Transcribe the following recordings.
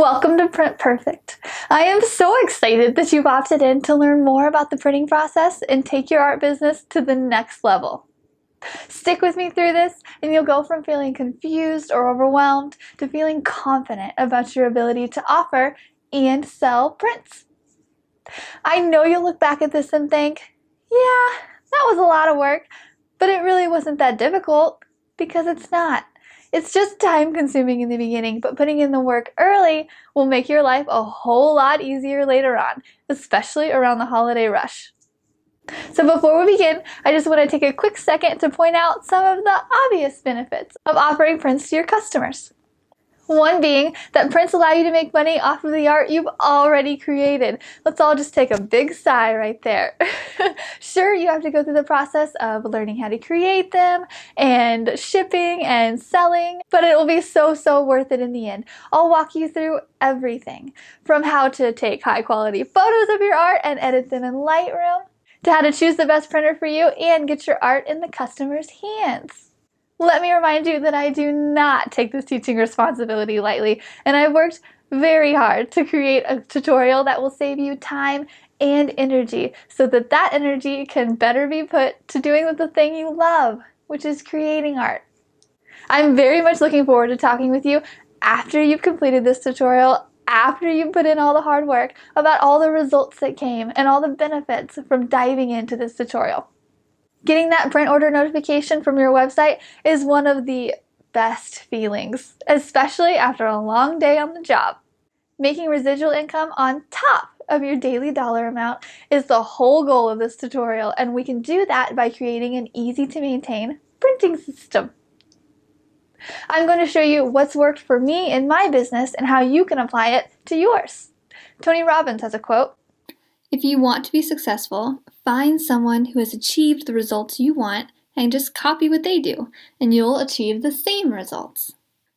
Welcome to Print Perfect. I am so excited that you've opted in to learn more about the printing process and take your art business to the next level. Stick with me through this and you'll go from feeling confused or overwhelmed to feeling confident about your ability to offer and sell prints. I know you'll look back at this and think, yeah, that was a lot of work, but it really wasn't that difficult, because it's not. It's just time consuming in the beginning, but putting in the work early will make your life a whole lot easier later on, especially around the holiday rush. So before we begin, I just want to take a quick second to point out some of the obvious benefits of offering prints to your customers. One being that prints allow you to make money off of the art you've already created. Let's all just take a big sigh right there. Sure, you have to go through the process of learning how to create them and shipping and selling, but it will be so worth it in the end. I'll walk you through everything from how to take high quality photos of your art and edit them in Lightroom, to how to choose the best printer for you and get your art in the customer's hands. Let me remind you that I do not take this teaching responsibility lightly, and I've worked very hard to create a tutorial that will save you time and energy so that that energy can better be put to doing the thing you love, which is creating art. I'm very much looking forward to talking with you after you've completed this tutorial, after you've put in all the hard work, about all the results that came and all the benefits from diving into this tutorial. Getting that print order notification from your website is one of the best feelings, especially after a long day on the job. Making residual income on top of your daily dollar amount is the whole goal of this tutorial, and we can do that by creating an easy-to-maintain printing system. I'm going to show you what's worked for me in my business and how you can apply it to yours. Tony Robbins has a quote: "If you want to be successful, find someone who has achieved the results you want and just copy what they do, and you'll achieve the same results."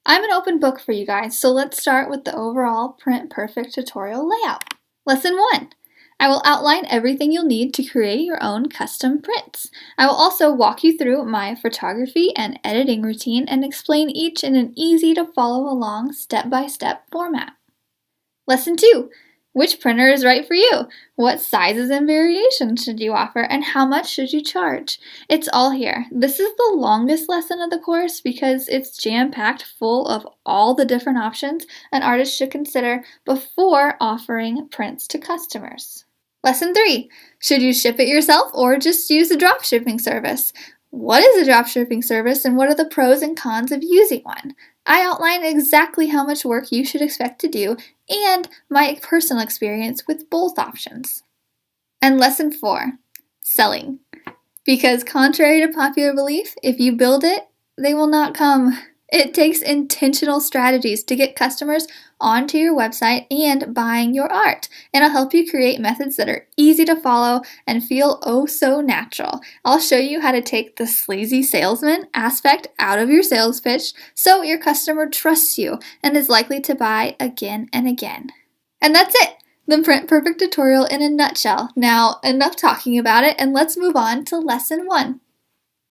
I'm an open book for you guys, so let's start with the overall Print Perfect tutorial layout. Lesson 1. I will outline everything you'll need to create your own custom prints. I will also walk you through my photography and editing routine and explain each in an easy to follow along step-by-step format. Lesson 2. Which printer is right for you? What sizes and variations should you offer, and how much should you charge? It's all here. This is the longest lesson of the course because it's jam-packed full of all the different options an artist should consider before offering prints to customers. Lesson 3. Should you ship it yourself or just use a dropshipping service? What is a dropshipping service and what are the pros and cons of using one? I outline exactly how much work you should expect to do and my personal experience with both options. And lesson 4, selling. Because contrary to popular belief, if you build it, they will not come. It takes intentional strategies to get customers onto your website and buying your art, and I'll help you create methods that are easy to follow and feel oh so natural. I'll show you how to take the sleazy salesman aspect out of your sales pitch so your customer trusts you and is likely to buy again and again. And that's it! The Print Perfect tutorial in a nutshell. Now, enough talking about it, and let's move on to lesson 1.